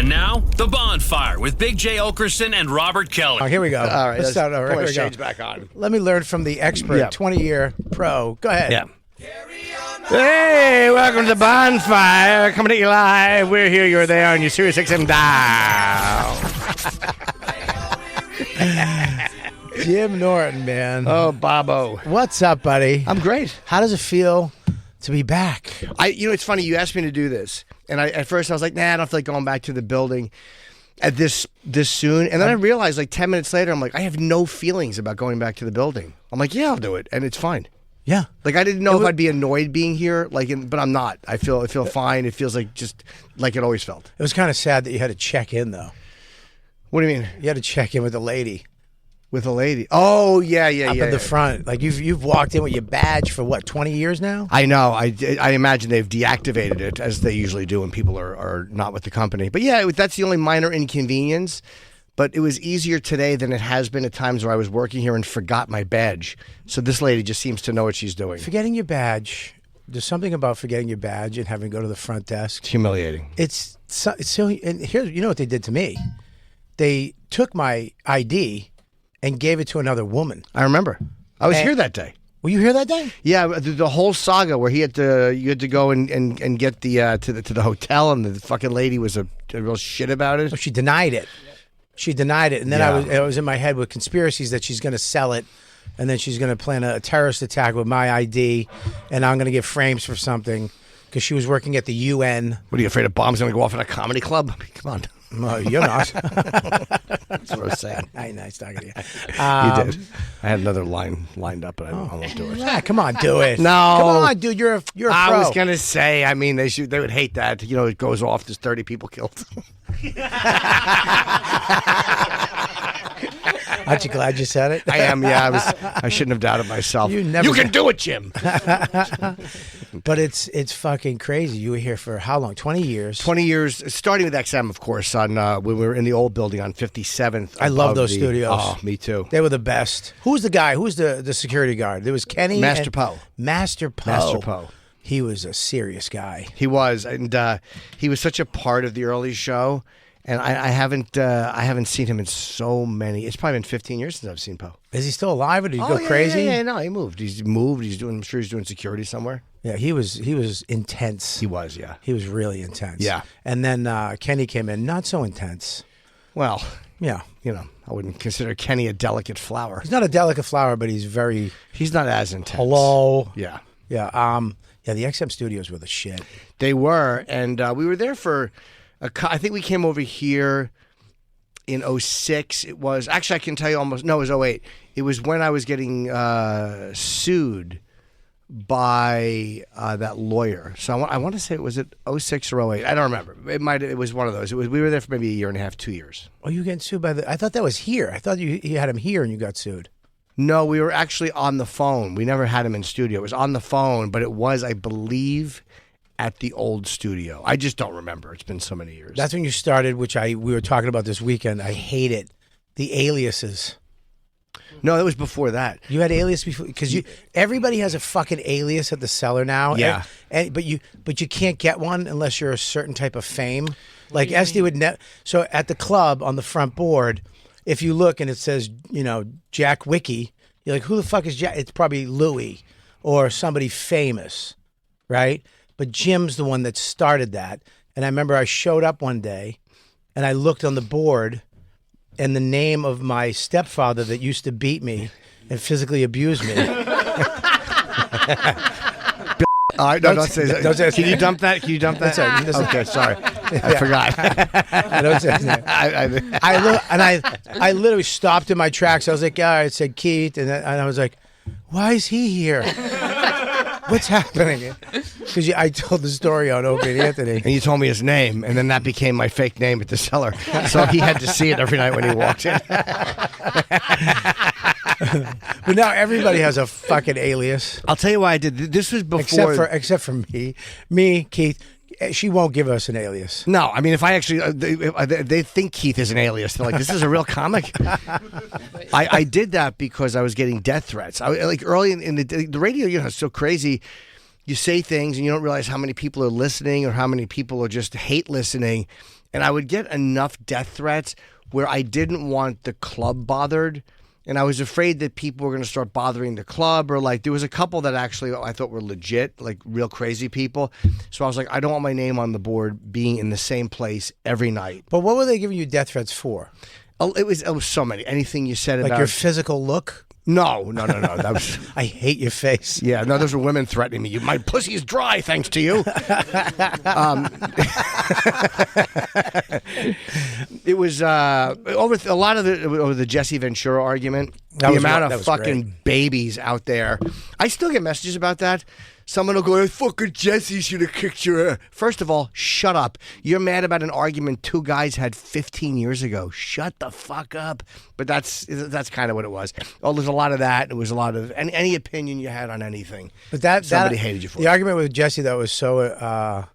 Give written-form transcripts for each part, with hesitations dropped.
And now, The Bonfire with Big J. Okerson and Robert Kelly. Oh, here we go. All right, Let's start over. Put Here my we go. shades back on. Let me learn from the expert, 20-year pro. Go ahead. Yeah. Hey, welcome to The Bonfire. Coming at you live. We're here, you're there on your Sirius XM dial. Jim Norton, man. Oh, Bobo. What's up, buddy? I'm great. How does it feel to be back? It's funny. You asked me to do this, and at first I was like, nah, I don't feel like going back to the building at this soon. And then I realized, like 10 minutes later, I'm like, I have no feelings about going back to the building. I'm like, yeah, I'll do it, and it's fine. Yeah. Like I didn't know if I'd be annoyed being here, but I'm not. I feel fine. It feels like just like it always felt. It was kind of sad that you had to check in, though. What do you mean? You had to check in with a lady. With a lady? Oh, yeah. Up at the front. Like you've walked in with your badge for what, 20 years now? I know. I imagine they've deactivated it, as they usually do when people are not with the company. But yeah, that's the only minor inconvenience. But it was easier today than it has been at times where I was working here and forgot my badge. So this lady just seems to know what she's doing. Forgetting your badge. There's something about forgetting your badge and having to go to the front desk. It's humiliating. It's so. And here, you know what they did to me? They took my ID and gave it to another woman. I remember. I was here that day. Were you here that day? Yeah, the whole saga where you had to go and get the to the hotel, and the fucking lady was a real shit about it. Oh, she denied it. She denied it, and then I was in my head with conspiracies that she's going to sell it, and then she's going to plan a terrorist attack with my ID, and I'm going to get frames for something because she was working at the UN. What are you afraid of? Bombs going to go off at a comedy club? I mean, come on. No, you're not. That's what I was saying. Nice talking to you. You did. I had another line lined up, but I won't do it. Yeah, come on, do it. No, come on, dude. You're a pro. I was gonna say. I mean, they would hate that. You know, it goes off. There's 30 people killed. Aren't you glad you said it? I am. Yeah, I shouldn't have doubted myself. You can do it, Jim. But it's fucking crazy. You were here for how long? 20 years. 20 years, starting with XM, of course. On when we were in the old building on 57th. I love those studios. Oh, me too. They were the best. Who was the guy? Who was the security guard? There was Kenny. Master Poe. Master Poe. He was a serious guy. He was, and he was such a part of the early show. And I haven't seen him in so many. It's probably been 15 years since I've seen Poe. Is he still alive, or did he go crazy? Yeah, no, he moved. He's moved. I'm sure he's doing security somewhere. Yeah, he was intense. He was, yeah. He was really intense. Yeah. And then Kenny came in, not so intense. Well, yeah, I wouldn't consider Kenny a delicate flower. He's not a delicate flower, but he's not as intense. Hello. Yeah. Yeah. Yeah. The XM studios were the shit. They were, and we were there for. I think we came over here in 06. It was actually, I can tell you almost. No, it was 08. It was when I was getting sued by that lawyer. So I want to say, was it 06 or 08? I don't remember. It was one of those. We were there for maybe a year and a half, 2 years. Oh, you getting sued by I thought that was here. I thought you had him here and you got sued. No, we were actually on the phone. We never had him in studio. It was on the phone, but it was, I believe, at the old studio. I just don't remember. It's been so many years. That's when you started, which we were talking about this weekend. I hate it. The aliases. No, it was before that. You had alias before, because everybody has a fucking alias at the cellar now. Yeah. But you can't get one unless you're a certain type of fame. Like Esty would so at the club on the front board, if you look and it says, Jack Wiki, you're like, who the fuck is Jack? It's probably Louis or somebody famous, right? But Jim's the one that started that. And I remember I showed up one day and I looked on the board and the name of my stepfather that used to beat me and physically abuse me. All right, don't say that. Don't say Can you dump that? Okay, sorry. I forgot. Don't say that. I literally stopped in my tracks. I was like, I said Keith, and I was like, why is he here? What's happening? Because I told the story on Opie and Anthony. And you told me his name, and then that became my fake name at the cellar. So he had to see it every night when he walked in. But now everybody has a fucking alias. I'll tell you why I did. This was before. Except for me, Keith. She won't give us an alias. No, I mean, if I actually, they think Keith is an alias. They're like, this is a real comic. I did that because I was getting death threats. Like early in the radio, it's so crazy. you say things and you don't realize how many people are listening or how many people are just hate listening. And I would get enough death threats where I didn't want the club bothered. And I was afraid that people were going to start bothering the club, or like there was a couple that actually I thought were legit, like real crazy people. So I was like, I don't want my name on the board being in the same place every night. But what were they giving you death threats for? Oh, it was so many. Anything you said Like about your physical look? No. That was. I hate your face. Yeah, no, those were women threatening me. My pussy is dry, thanks to you. It was over a lot of over the Jesse Ventura argument. The amount of fucking babies out there. I still get messages about that. Someone will go, fucking Jesse should have kicked your ass. First of all, shut up. You're mad about an argument two guys had 15 years ago. Shut the fuck up. But that's kind of what it was. Oh, there's a lot of that. It was a lot of any opinion you had on anything. But somebody hated you for. The argument with Jesse, though, was so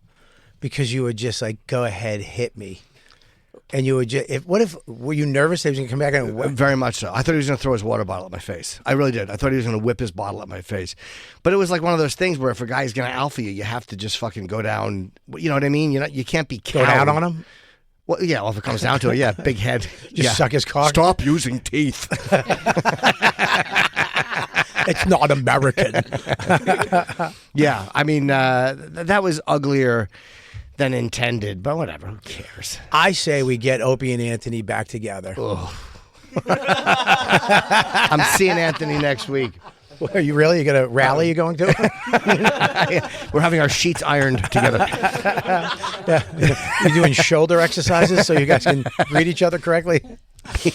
because you would just like, go ahead, hit me. And you would just, were you nervous that he was going to come back and Very much so. I thought he was going to throw his water bottle at my face. I really did. I thought he was going to whip his bottle at my face. But it was like one of those things where if a guy's going to alpha you, you have to just fucking go down. You know what I mean? You can't be go down on him? Well, yeah, well, if it comes down to it, yeah, big head. Just suck his cock? Stop using teeth. It's not American. Yeah, I mean, that was uglier than intended, but whatever, who cares? I say we get Opie and Anthony back together. I'm seeing Anthony next week. Are you really? You got a rally you're going to? We're having our sheets ironed together. Yeah. You're doing shoulder exercises so you guys can read each other correctly?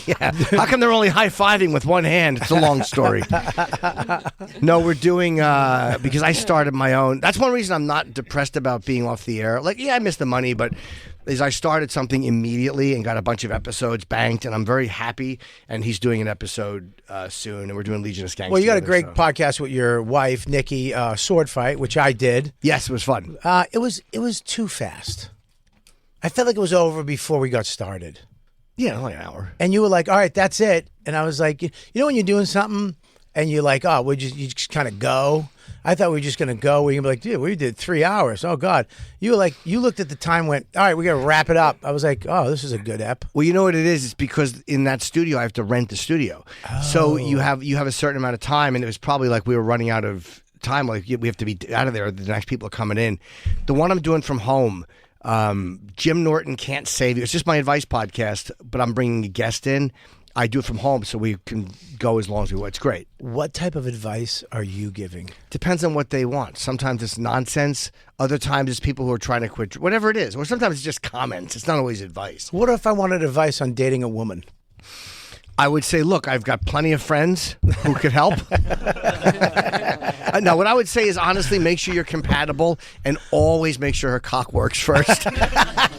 Yeah. How come they're only high-fiving with one hand? It's a long story. No, we're doing, because I started my own. That's one reason I'm not depressed about being off the air. Like, yeah, I missed the money, but I started something immediately and got a bunch of episodes banked, and I'm very happy. And he's doing an episode soon, and we're doing Legion of Skanks. Well, you got a together, great podcast with your wife, Nikki, Sword Fight, which I did. Yes, it was fun. It was too fast. I felt like it was over before we got started. Yeah, only an hour. And you were like, all right, that's it. And I was like, you know when you're doing something and you're like, oh, you just kind of go? I thought we were just going to go. We were like, dude, we did 3 hours. Oh, God. You were like, you looked at the time, went, all right, we got to wrap it up. I was like, oh, this is a good ep. Well, you know what it is? It's because in that studio, I have to rent the studio. Oh. So you have a certain amount of time, and it was probably like we were running out of time. Like we have to be out of there. The next people are coming in. The one I'm doing from home, Jim Norton Can't Save You. It's just my advice podcast, but I'm bringing a guest in. I do it from home so we can go as long as we want. It's great. What type of advice are you giving? Depends on what they want. Sometimes it's nonsense. Other times it's people who are trying to quit, whatever it is. Or sometimes it's just comments. It's not always advice. What if I wanted advice on dating a woman? I would say, look, I've got plenty of friends who could help. No, what I would say is honestly make sure you're compatible and always make sure her cock works first.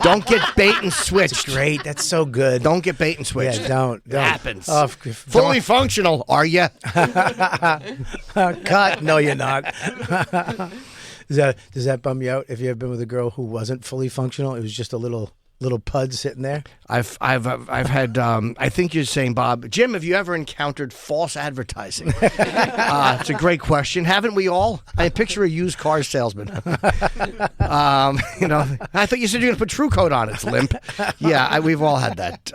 Don't get bait and switched. That's great. That's so good. Don't get bait and switched. Yeah, don't. It happens. Fully functional, are you? Cut. No, you're not. Does that bum you out if you ever been with a girl who wasn't fully functional? It was just a little pud sitting there. I've had. I think you're saying, Bob, Jim. Have you ever encountered false advertising? It's a great question. Haven't we all? I picture a used car salesman. I thought you said you're going to put True Coat on. It's limp. Yeah, we've all had that.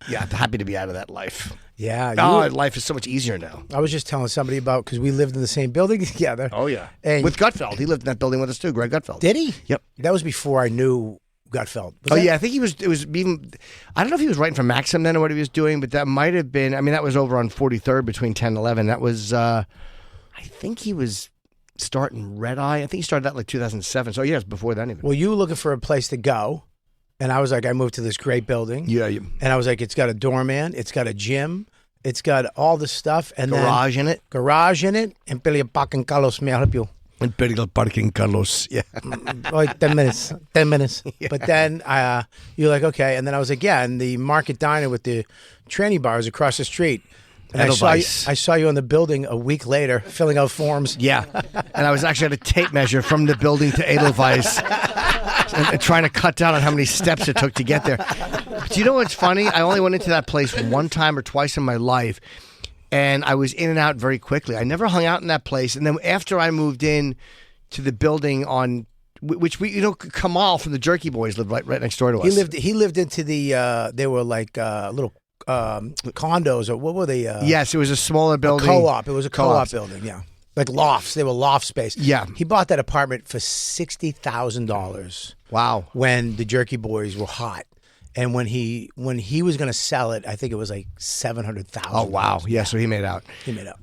Yeah, happy to be out of that life. Yeah. Life is so much easier now. I was just telling somebody about, because we lived in the same building together. Oh yeah. And with Gutfeld, he lived in that building with us too. Greg Gutfeld. Did he? Yep. That was before I knew Gutfeld. Yeah, I think he was. It was even. I don't know if he was writing for Maxim then or what he was doing, but that might have been. I mean, that was over on 43rd between 10 and 11. That was. I think he was starting Red Eye. I think he started that like 2007. So yes, before then even. Well, you were looking for a place to go, and I was like, I moved to this great building. Yeah. And I was like, it's got a doorman, it's got a gym, it's got all this stuff, and garage in it, and Billy Parking Carlos, may I help you? And Billy Parking Carlos, yeah. 10 minutes. Yeah. But then you're like, okay. And then I was like, yeah, and the Market Diner with the tranny bars across the street. And I saw you in the building a week later filling out forms. Yeah. And I was actually at a tape measure from the building to Edelweiss and trying to cut down on how many steps it took to get there. But do you know what's funny? I only went into that place one time or twice in my life. And I was in and out very quickly. I never hung out in that place. And then after I moved in to the building on which Kamal from the Jerky Boys lived right next door to us. He lived into the. They were like little condos, or what were they? Yes, it was a smaller building. Co-op. It was a co-op building. Yeah, like lofts. They were loft space. Yeah. He bought that apartment for $60,000. Wow. When the Jerky Boys were hot. And when he was going to sell it, I think it was like $700,000. Oh wow! Yeah, so he made out. He made out.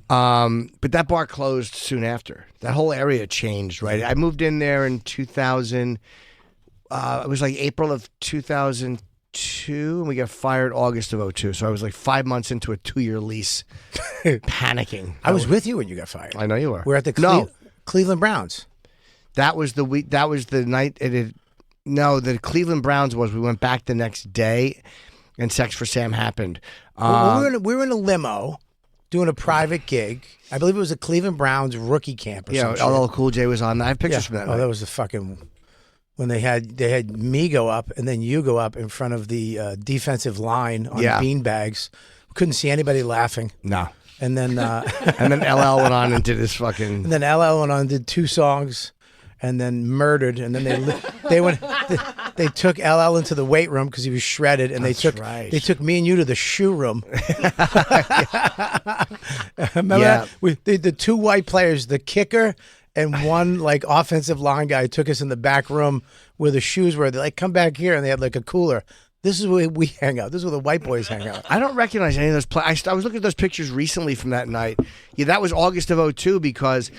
But that bar closed soon after. That whole area changed. Right, I moved in there in 2000. It was like April of 2002, and we got fired August of 2002. So I was like 5 months into a 2-year lease, panicking. I was with you when you got fired. I know you were. We're at the Cleveland Browns. That was the week. That was the night it had. No, the Cleveland Browns we went back the next day, and Sex for Sam happened. We were in a limo doing a private gig. I believe it was a Cleveland Browns rookie camp or something. Yeah, LL Cool J was on. I have pictures from that night. That was the fucking when they had me go up and then you go up in front of the defensive line on beanbags. Couldn't see anybody laughing. No. And then and then LL went on and did his fucking. And then LL went on and did 2 songs. And then murdered, and then they took LL into the weight room because he was shredded, and they took me and you to the shoe room. Remember that? The 2 white players, the kicker and one like offensive line guy, took us in the back room where the shoes were. They like come back here, and they had like a cooler. This is where we hang out. This is where the white boys hang out. I don't recognize any of those players. I was looking at those pictures recently from that night. Yeah, that was August of 2002 because.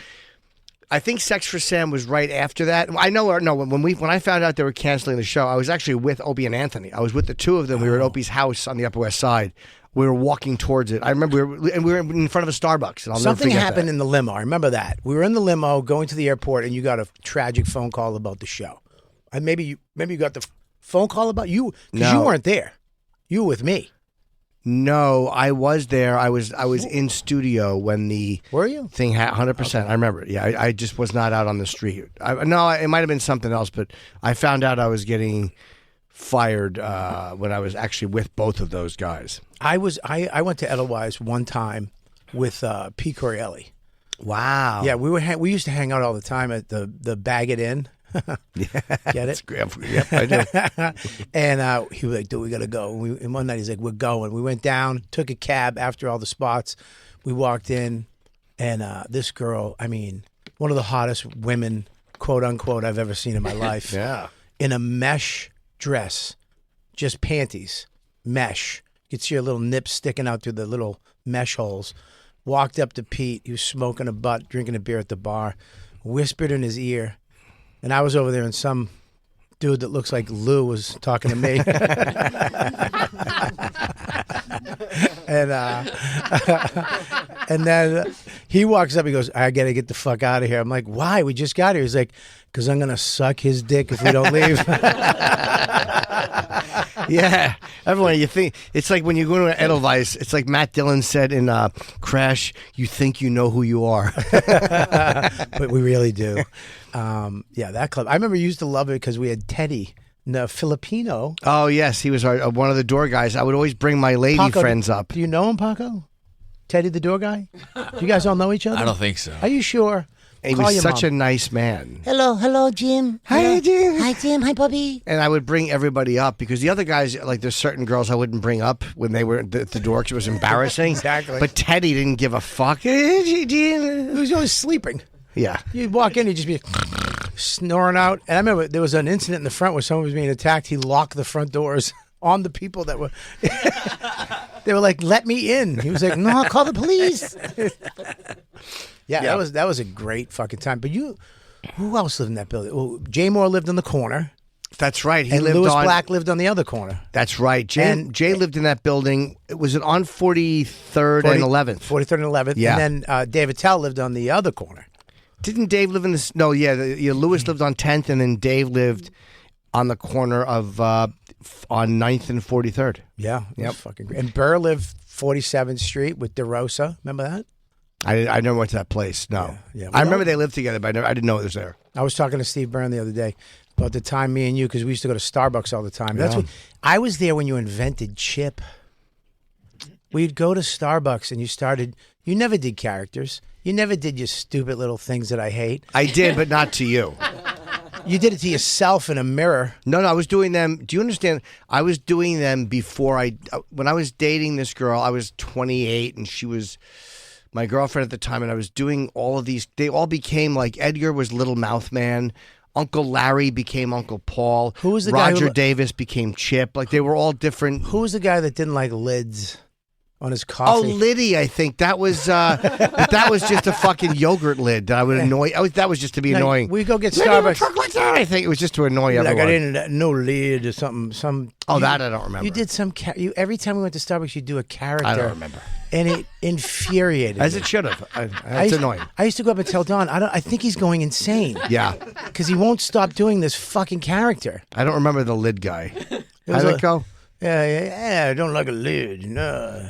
I think Sex for Sam was right after that. I know. No, when I found out they were canceling the show, I was actually with Opie and Anthony. I was with the 2 of them. We were at Opie's house on the Upper West Side. We were walking towards it. I remember we were in front of a Starbucks. And Something happened in the limo. I remember that. We were in the limo going to the airport, and you got a tragic phone call about the show. Maybe you got the phone call about you because you weren't there. You were with me. No, I was there. I was in studio when the thing had 100%. Okay. I remember it. Yeah, I just was not out on the street. It might have been something else, but I found out I was getting fired when I was actually with both of those guys. I went to Edelweiss one time with Pete Corielli. Wow. Yeah, we used to hang out all the time at the Bag It Inn. Get it? Yep, I do. And he was like, dude, we got to go. And one night he's like, we're going. We went down, took a cab after all the spots. We walked in, and this girl, I mean, one of the hottest women, quote unquote, I've ever seen in my life. Yeah. In a mesh dress, just panties, mesh. You could see her little nips sticking out through the little mesh holes. Walked up to Pete. He was smoking a butt, drinking a beer at the bar. Whispered in his ear. And I was over there, and some dude that looks like Lou was talking to me. And then he walks up. He goes, I got to get the fuck out of here. I'm like, why? We just got here. He's like, because I'm going to suck his dick if we don't leave. Yeah. Everyone, you think it's like when you go to an Edelweiss, it's like Matt Dillon said in Crash, you think you know who you are. But we really do. Yeah, that club. I remember you used to love it because we had Teddy, the Filipino. Oh, yes. He was one of the door guys. I would always bring my lady friends up. Do you know him, Paco? Teddy, the door guy? Do you guys all know each other? I don't think so. Are you sure? He was such a nice man. Hello, Jim. Hi, Jim. Hi, Jim. Hi, Bobby. And I would bring everybody up because the other guys, like there's certain girls I wouldn't bring up when they were at the door because it was embarrassing. Exactly. But Teddy didn't give a fuck. He was always sleeping. Yeah. You'd walk in, he'd just be snoring out. And I remember there was an incident in the front where someone was being attacked. He locked the front doors on the people that were... They were like, let me in. He was like, no, I'll call the police. Yeah, that was a great fucking time. But who else lived in that building? Well, Jay Moore lived in the corner. That's right. And Louis Black lived on the other corner. That's right. Jay lived in that building. It was on 43rd and 11th. 43rd and 11th. Yeah. And then David Tell lived on the other corner. Didn't Dave live in this? No, yeah. Louis lived on 10th, and then Dave lived on the corner of on 9th and 43rd. Yeah. Yep. Fucking great. And Burr lived 47th Street with DeRosa. Remember that? I never went to that place. No. Yeah. I remember they lived together, but I didn't know it was there. I was talking to Steve Byrne the other day about the time me and you, because we used to go to Starbucks all the time. That's what I was there when you invented Chip. We'd go to Starbucks and you never did characters. You never did your stupid little things that I hate. I did, but not to you. You did it to yourself in a mirror. No, I was doing them. Do you understand? I was doing them before when I was dating this girl, I was 28 and she was my girlfriend at the time, and I was doing all of these. They all became like Edgar was Little Mouth Man. Uncle Larry became Uncle Paul. Who was the guy Roger Davis became Chip. Like they were all different. Who was the guy that didn't like lids on his Oh, coffee? Liddy, I think that was but that was just a fucking yogurt lid that I would annoy. That was just to be annoying. We go get Liddy, Starbucks. talk like that. I think it was just to annoy Like everyone. I didn't no lid or something. Oh, that I don't remember. You did some. Every time we went to Starbucks, you do a character. I don't remember. And it infuriated As me. it should have. I It's used- annoying. I used to go up and tell Don, I think he's going insane. Yeah. Because he won't stop doing this fucking character. I don't remember the lid guy. was How'd a- it go? Yeah, I don't like a lid. No.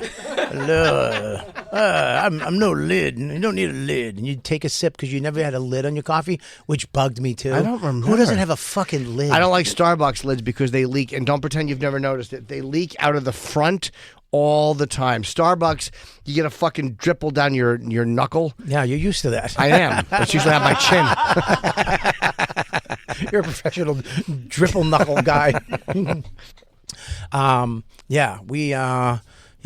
I'm no lid. You don't need a lid. And you take a sip because you never had a lid on your coffee, which bugged me too. I don't remember. Who doesn't have a fucking lid? I don't like Starbucks lids because they leak. And don't pretend you've never noticed it. They leak out of the front all the time. Starbucks, you get a fucking dripple down your knuckle. Yeah, you're used to that. I am. That's usually on my chin. You're a professional dripple knuckle guy.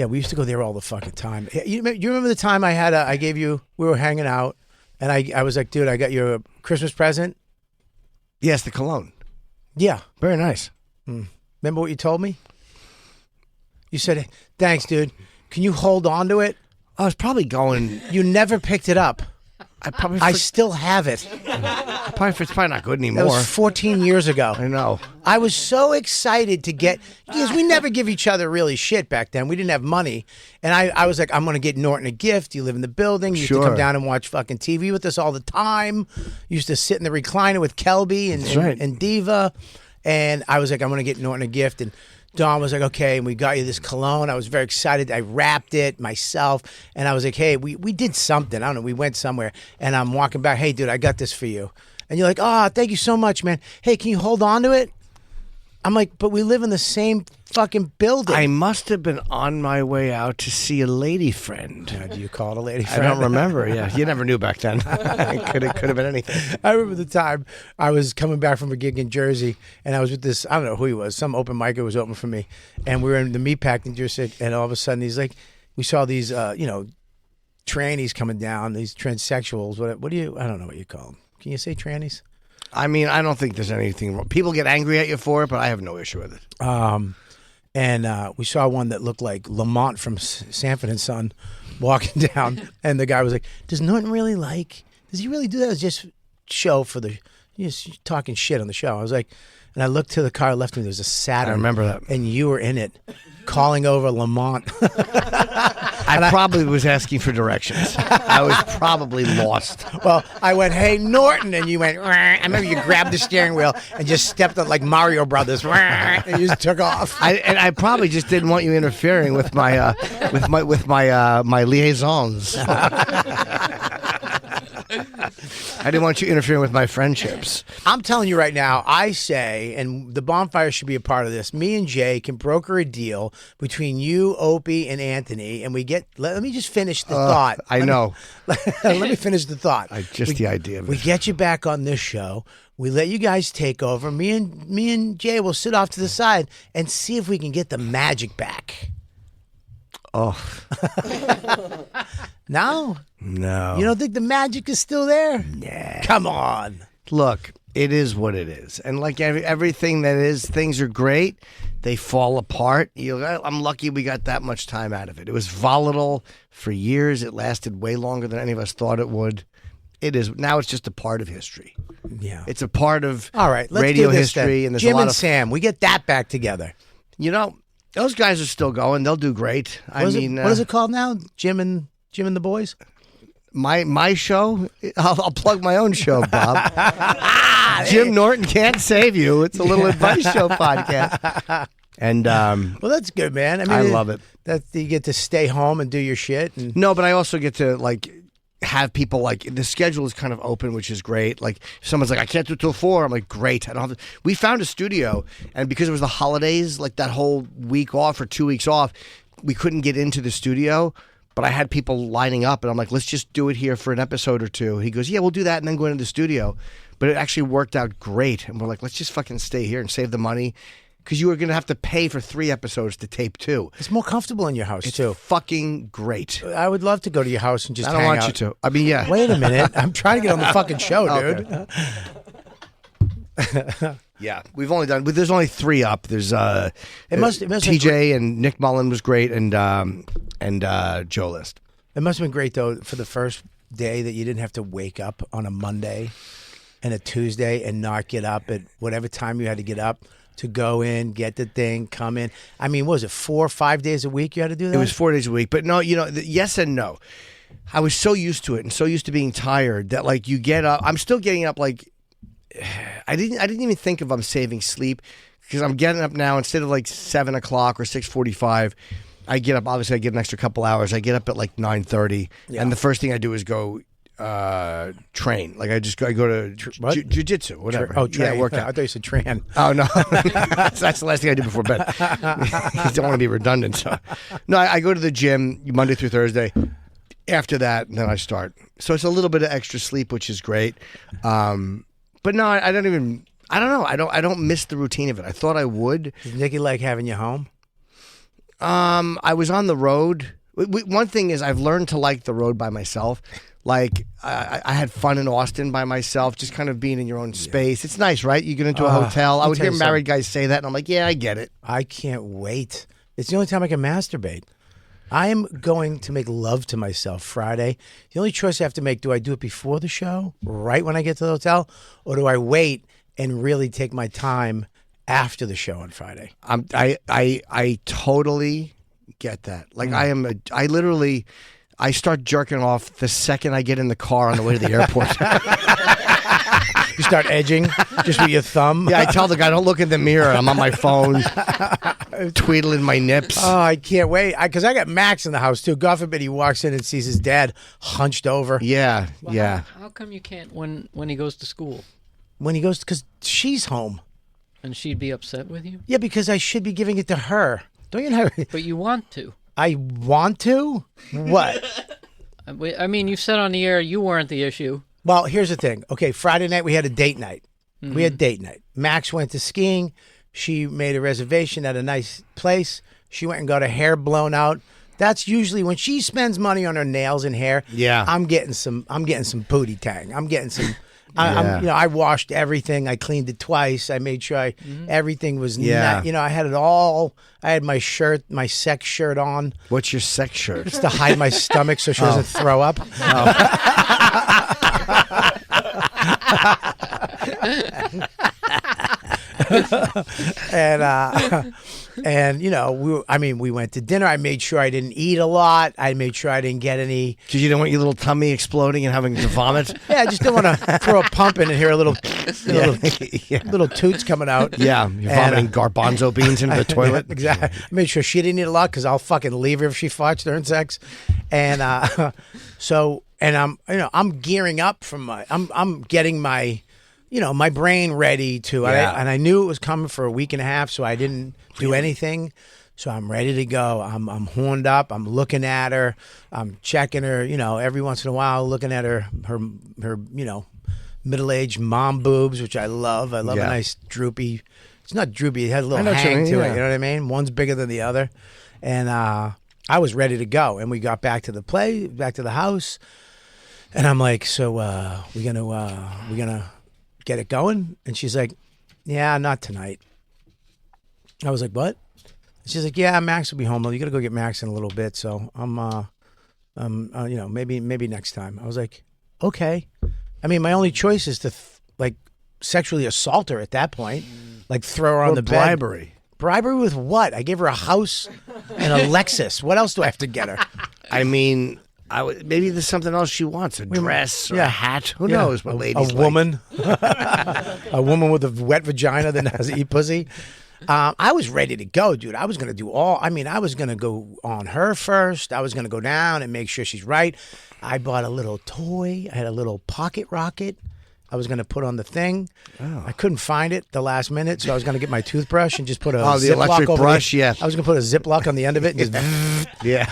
We used to go there all the fucking time. You remember the time I gave you? We were hanging out, and I was like, dude, I got you a Christmas present. Yes, the cologne. Yeah, Very nice. remember what you told me? You said, thanks, dude. Can you hold on to it? I was probably going. You never picked it up. I still have it. It's probably not good That anymore. was 14 years ago. I know. I was so excited to get, because we never give each other really shit back then. We didn't have money. And I was like, I'm going to get Norton a gift. You live in the building. You used to Sure. come down and watch fucking TV with us all the time. You used to sit in the recliner with Kelby and, That's right. and Diva. And I was like, I'm going to get Norton a gift. And Dawn was like, okay, and we got you this cologne. I was very excited. I wrapped it myself. And I was like, hey, we did something. I don't know. We went somewhere. And I'm walking back. Hey, dude, I got this for you. And you're like, oh, thank you so much, man. Hey, can you hold on to it? I'm like, but we live in the same fucking building. I must have been on my way out to see a lady friend. Do you call it a lady I friend? don't remember. Yeah, you never knew back then. It could have been anything. I remember the time I was coming back from a gig in Jersey, and I was with this, I don't know who he was, some open micer was open for me, and we were in the meatpacking in Jersey, and all of a sudden he's like, we saw these, trannies coming down, these transsexuals, what do you, I don't know what you call them. Can you say trannies? I mean, I don't think there's anything wrong. People get angry at you for it, but I have no issue with it. And we saw one that looked like Lamont from Sanford and Son walking down, and the guy was like, does Norton really does he really do that? It's just show for the, just talking shit on the show. I was like, and I looked to the car left of me, there's a Saturn. I remember that. And you were in it, calling over Lamont. I probably was asking for directions. I was probably lost. Well, I went, hey, Norton, and you went, "Rah." I remember you grabbed the steering wheel and just stepped on like Mario Brothers, "Rah," and you just took off. I probably just didn't want you interfering with my my liaisons. I didn't want you interfering with my friendships. I'm telling you right now, I say, and the Bonfire should be a part of this, me and Jay can broker a deal between you, Opie, and Anthony, and we get, let me just finish the thought. I know. Let me finish the thought. The idea of We it. get you back on this show. We let you guys take over. Me and Jay will sit off to the side and see if we can get the magic back. Oh. No? No. You don't think the magic is still there? Nah. Come on. Look, it is what it is. And like everything that is, things are great. They fall apart. I'm lucky we got that much time out of it. It was volatile for years. It lasted way longer than any of us thought it would. It is. Now it's just a part of history. Yeah. It's a part of All right, let's radio do this history. then. And there's Jim a lot and of Sam, we get that back together. Those guys are still going. They'll do great. What is it called now? Jim and the boys? My show. I'll plug my own show, Bob. Jim Norton can't save you. It's a little advice show podcast. And Well, that's good, man. I mean, I love it. That you get to stay home and do your shit. And no, but I also get to have people the schedule is kind of open, which is great. Like if someone's like, I can't do it till 4. I'm like, great. I don't have to. We found a studio, and because it was the holidays, like that whole week off or 2 weeks off, we couldn't get into the studio. but I had people lining up, and I'm like, let's just do it here for an episode or two. He goes, yeah, we'll do that, and then go into the studio. But it actually worked out great, and we're like, let's just fucking stay here and save the money, because you were going to have to pay for 3 episodes to tape 2. It's more comfortable in your house, too. Fucking great. I would love to go to your house and just I don't hang want out. you to. I mean, yeah. Wait a minute. I'm trying to get on the fucking show, dude. Yeah, we've only done. There's only 3 up. There's It must TJ and Nick Mullen was great, and Joe List. It must have been great, though, for the first day that you didn't have to wake up on a Monday and a Tuesday and not get up at whatever time you had to get up to go in, get the thing, come in. I mean, what was it, 4 or 5 days a week you had to do that? It was 4 days a week, but no, yes and no. I was so used to it and so used to being tired that like you get up. I'm still getting up like I didn't even think of I'm saving sleep because I'm getting up now instead of like 7 o'clock or 6:45. I get up. Obviously, I get an extra couple hours. I get up at like 9:30, and the first thing I do is go train. Like I go to jiu-jitsu, whatever. Train. Yeah, workout. I thought you said tran. Oh no, that's the last thing I do before bed. I don't want to be redundant. So, no, I go to the gym Monday through Thursday. After that, then I start. So it's a little bit of extra sleep, which is great. But no, I don't even. I don't know. I don't miss the routine of it. I thought I would. Does Nikki like having you home? I was on the road. One thing is I've learned to like the road by myself. Like I had fun in Austin by myself, just kind of being in your own space. It's nice, right? You get into a hotel. I would hear married guys say that, and I'm like, yeah, I get it. I can't wait. It's the only time I can masturbate. I am going to make love to myself Friday. The only choice I have to make, do I do it before the show, right when I get to the hotel, or do I wait and really take my time after the show on Friday? I totally get that. Like I start jerking off the second I get in the car on the way to the airport. You start edging just with your thumb. Yeah, I tell the guy, don't look in the mirror. I'm on my phone, tweedling my nips. Oh, I can't wait. Because I got Max in the house, too. God forbid he walks in and sees his dad hunched over. Yeah, Well, yeah. How come you can't when he goes to school? When he goes, because she's home. And she'd be upset with you? Yeah, because I should be giving it to her. Don't you know? But you want to. I want to? What? I mean, you've said on the air you weren't the issue. Well, here's the thing. Okay, Friday night we had a date night. Mm-hmm. We had date night. Max went to skiing. She made a reservation at a nice place. She went and got her hair blown out. That's usually when she spends money on her nails and hair. Yeah, I'm getting some booty tang. I'm getting some. I washed everything. I cleaned it twice. I made sure everything was. Yeah. I had it all. I had my shirt, my sex shirt on. What's your sex shirt? It's to hide my stomach so she doesn't throw up. We went to dinner. I made sure I didn't eat a lot. I made sure I didn't get any. Because you don't want your little tummy exploding and having to vomit. Yeah, I just didn't want to throw a pump in and hear a little toots coming out. Yeah, you're vomiting garbanzo beans into the toilet. Exactly. I made sure she didn't eat a lot because I'll fucking leave her if she farts during sex. And I'm gearing up I'm getting my my brain ready to, and I knew it was coming for a week and a half, so I didn't do anything. So I'm ready to go. I'm horned up. I'm looking at her. I'm checking her, every once in a while, looking at her middle-aged mom boobs, which I love. I love a nice droopy. It's not droopy. It has a little hang to it. You know what I mean? One's bigger than the other. And I was ready to go. And we got back to the house. And I'm like, so we gonna get it going? And she's like, yeah, not tonight. I was like, what? She's like, yeah, Max will be home. You got to go get Max in a little bit. So maybe next time. I was like, okay. I mean, my only choice is to sexually assault her at that point, like throw her on the bed. Bribery. Bribery with what? I gave her a house and a Lexus. What else do I have to get her? I mean, maybe there's something else she wants, a dress or a hat. Who knows what ladies A woman. A woman with a wet vagina that has to eat pussy. I was ready to go, dude. I was going to do I was going to go on her first. I was going to go down and make sure she's right. I bought a little toy. I had a little pocket rocket. I was going to put on the thing. I couldn't find it the last minute, so I was going to get my toothbrush and just put a the Ziploc electric over brush, it. yeah. I was going to put a Ziploc on the end of it and just Yeah.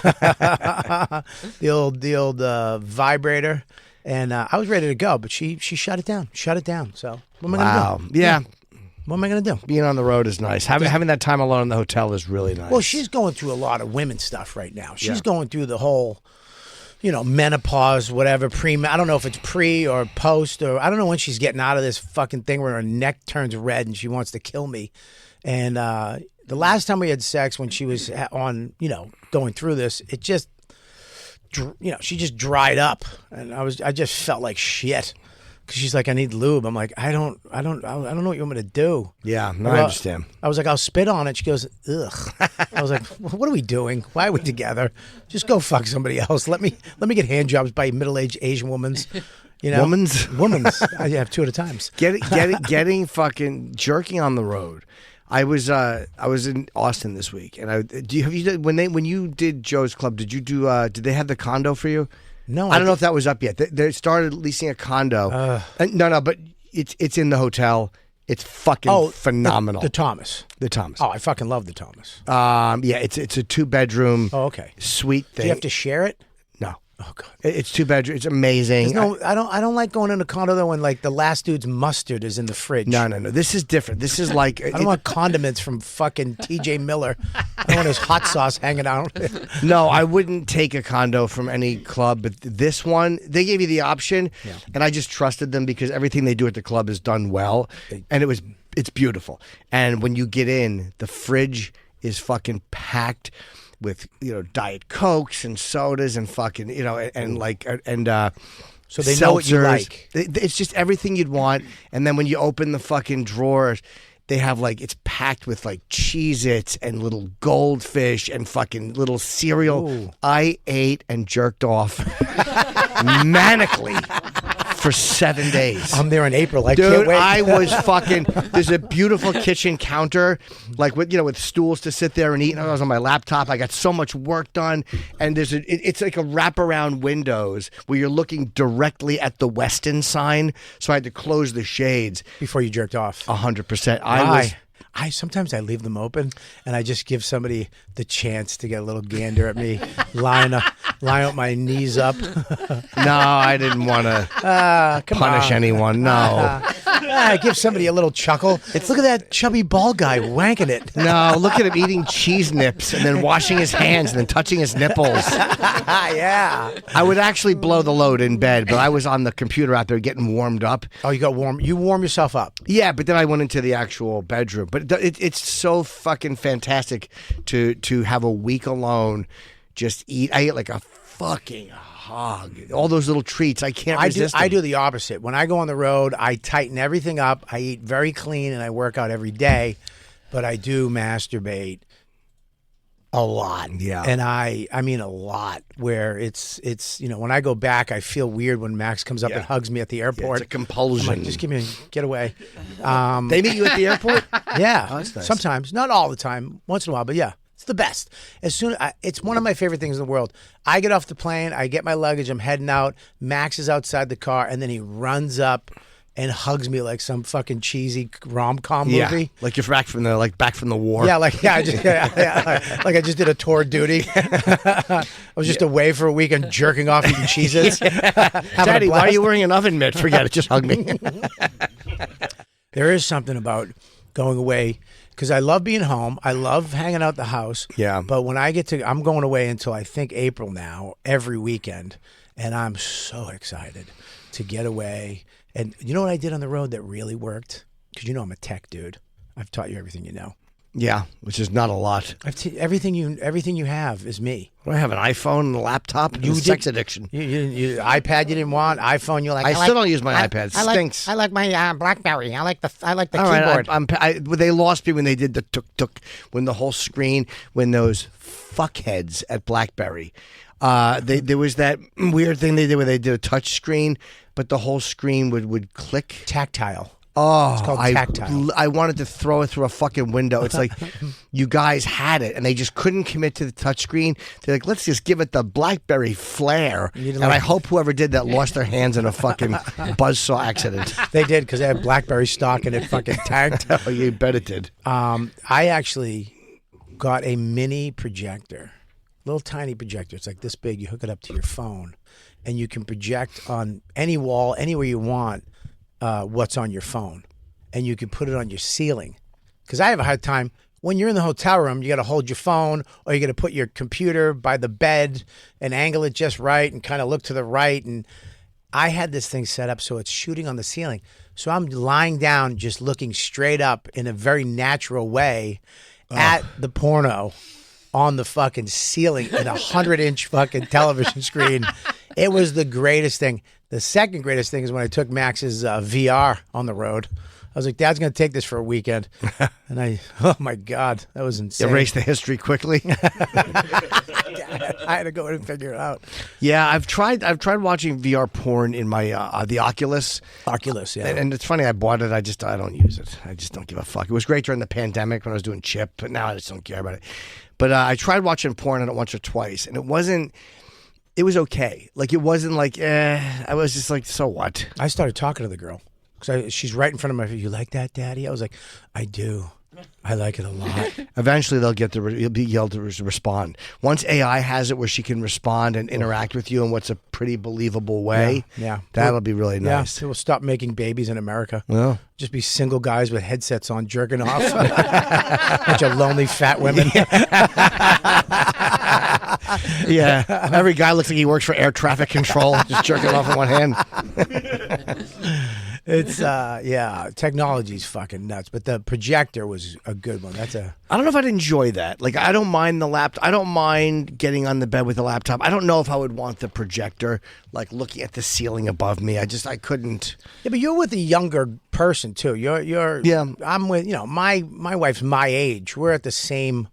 the old vibrator. And I was ready to go, but she shut it down. So what am I going to do? Yeah. What am I going to do? Being on the road is nice. Having that time alone in the hotel is really nice. Well, she's going through a lot of women stuff right now. She's going through the whole, menopause, whatever, I don't know if it's pre or post, or I don't know when she's getting out of this fucking thing where her neck turns red and she wants to kill me. And the last time we had sex when she was on, going through this, it just, she just dried up, and I just felt like shit. Cause she's like, I need lube. I'm like, I don't know what you want me to do. Yeah, no, I understand. I was like, I'll spit on it. She goes, ugh. I was like, what are we doing? Why are we together? Just go fuck somebody else. Let me get hand jobs by middle-aged Asian women's. Women's. I have two at a time. Getting fucking jerking on the road. I was in Austin this week, and when you did Joe's Club, did they have the condo for you? No, I don't know if that was up yet. They started leasing a condo. No, but it's in the hotel. It's fucking phenomenal. The Thomas. The Thomas. Oh, I fucking love the Thomas. Yeah, it's a 2-bedroom. Oh, okay. Suite thing. Do you have to share it? No. Oh god. It's 2 bedrooms. It's amazing. I don't like going in a condo though when like the last dude's mustard is in the fridge. No. This is different. This is like I don't want condiments from fucking TJ Miller. I don't want his hot sauce hanging out. No, I wouldn't take a condo from any club, but this one, they gave you the option, and I just trusted them because everything they do at the club is done well, and it's beautiful. And when you get in, the fridge is fucking packed with Diet Cokes and sodas and fucking so they know what you like. It's just everything you'd want. And then when you open the fucking drawers, they have it's packed with Cheez-Its and little goldfish and fucking little cereal. Ooh. I ate and jerked off manically for 7 days. I'm there in April. Dude, can't wait. I was fucking. There's a beautiful kitchen counter, with stools to sit there and eat. And I was on my laptop. I got so much work done, and it's like a wraparound windows where you're looking directly at the Westin sign. So I had to close the shades Before you jerked off. 100%. Sometimes I leave them open and I just give somebody the chance to get a little gander at me, lying with my knees up. No, I didn't want to punish anyone. No. Give somebody a little chuckle. Look at that chubby bald guy wanking it. No, look at him eating cheese nips and then washing his hands and then touching his nipples. Yeah. I would actually blow the load in bed, but I was on the computer out there getting warmed up. Oh, you got warm. You warm yourself up. Yeah, but then I went into the actual bedroom. But it's so fucking fantastic to have a week alone, just eat. I ate like a fucking hog. All those little treats, I can't resist them. I do the opposite. When I go on the road, I tighten everything up. I eat very clean and I work out every day, but I do masturbate a lot. Yeah. And I mean a lot, where it's when I go back, I feel weird when Max comes up and hugs me at the airport. It's a compulsion. I'm like, just get away. They meet you at the airport? Yeah. Oh, that's nice. Sometimes, not all the time, once in a while, but yeah. It's the best. It's one of my favorite things in the world. I get off the plane, I get my luggage, I'm heading out. Max is outside the car, and then he runs up and hugs me like some fucking cheesy rom-com movie. Like you're back from the war. Yeah, like I just did a tour of duty. I was just away for a week and jerking off eating Cheez-Its. Daddy, why are you wearing an oven mitt? Forget it. Just hug me. There is something about going away. Because I love being home. I love hanging out the house. Yeah. But when I'm going away until I think April now, every weekend. And I'm so excited to get away. And you know what I did on the road that really worked? Because I'm a tech dude. I've taught you everything you know. Yeah, which is not a lot. Everything you have is me. I have an iPhone and a laptop. You sex addiction. You iPad you didn't want. iPhone you like. I still don't use my iPad. It stinks. I like my BlackBerry. I like the All keyboard. Right, they lost me when they did the tuk when the whole screen, when those fuckheads at BlackBerry. There was that weird thing they did where they did a touch screen, but the whole screen would click. Tactile. Oh, It's called Tactile. I wanted to throw it through a fucking window. It's like you guys had it, and they just couldn't commit to the touchscreen. They're like, let's just give it the BlackBerry flair. And I hope whoever did that lost their hands in a fucking buzzsaw accident. They did because they had BlackBerry stock and it fucking tanked. Oh, you bet it did. I actually got a mini projector, little tiny projector. It's like this big. You hook it up to your phone, and you can project on any wall, anywhere you want, what's on your phone, and you can put it on your ceiling. Because I have a hard time when you're in the hotel room. You got to hold your phone, or you got to put your computer by the bed and angle it just right, and kind of look to the right. And I had this thing set up so it's shooting on the ceiling. So I'm lying down, just looking straight up in a very natural way at the porno on the fucking ceiling in 100-inch fucking television screen. It was the greatest thing. The second greatest thing is when I took Max's VR on the road. I was like, Dad's going to take this for a weekend. And oh my God, that was insane. Erase the history quickly. I had to go in and figure it out. Yeah, I've tried watching VR porn in my the Oculus. Oculus, yeah. And it's funny, I bought it. I don't use it. I just don't give a fuck. It was great during the pandemic when I was doing Chip, but now I just don't care about it. But I tried watching porn on it once or twice, and it was okay. Like, it wasn't like, I was just like, so what? I started talking to the girl. Because she's right in front of me. You like that, Daddy? I was like, I do. I like it a lot. Eventually, you'll be able to respond. Once AI has it where she can respond and interact with you in what's a pretty believable way, yeah. That'll be really nice. Yeah, we'll stop making babies in America. Well, just be single guys with headsets on, jerking off. Bunch of lonely fat women. Yeah. Every guy looks like he works for air traffic control, just jerking off in one hand. It's technology's fucking nuts, but the projector was a good one. I don't know if I'd enjoy that. Like, I don't mind the laptop. I don't mind getting on the bed with the laptop. I don't know if I would want the projector, like, looking at the ceiling above me. I couldn't. Yeah, but you're with a younger person too. Yeah. I'm with, my wife's my age. We're at the same,